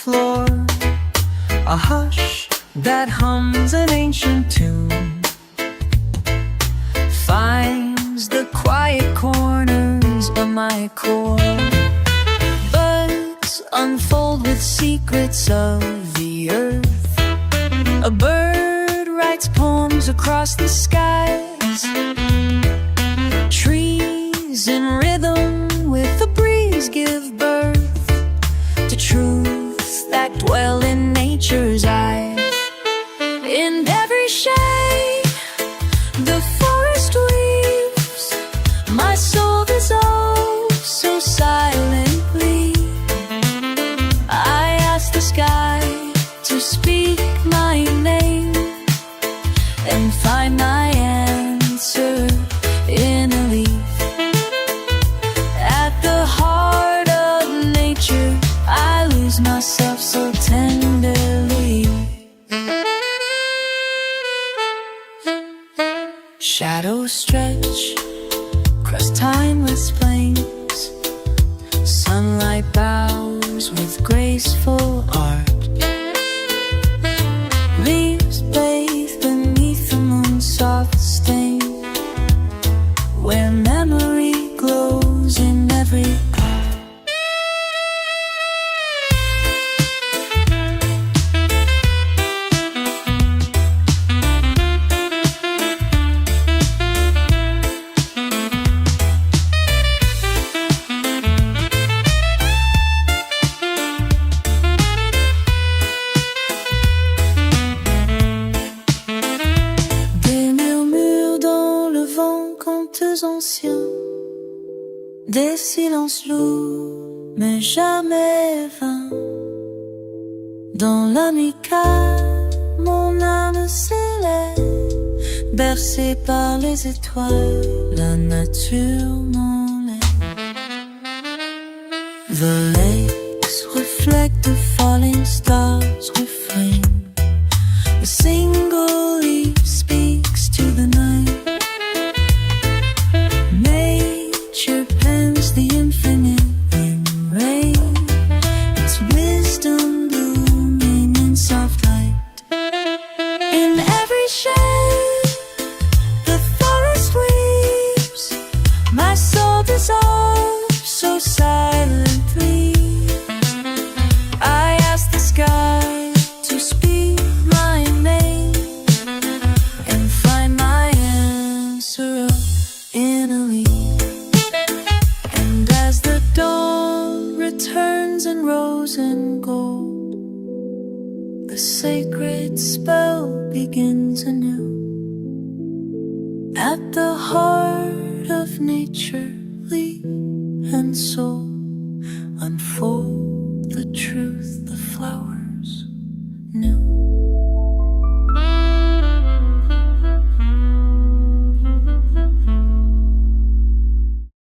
floor, a hush that hums an ancient tune, finds the quiet corners of my core. Birds unfold with secrets of the earth. A bird writes poems across the skies. Trees in rhythm with the breeze give birth to truths that dwell in nature's eyes. In every shade the forest weaves, my soul dissolves so silently. I ask the sky to speak my name and find my answer in a leaf. At the heart of nature I lose myself so tenderly. Shadows stretch across timeless plains. Sunlight bows with graceful art. Leaves bathe beneath the moon's soft stain, where memory glows in every part. Anciens, des silences lourds mais jamais vains. Dans la nuit calme, mon âme s'élève, bercée par les étoiles, la nature m'enlève. The lakes reflect the falling stars, refrain. A single leaf speaks to the night. The infinite in rain, its wisdom blooming in soft light. In every shade the forest weeps, my soul dissolves so silently. I ask the sky to speak my name and find my answer in a leaf. As the dawn returns in rose and gold, the sacred spell begins anew. At the heart of nature, leaf and soul.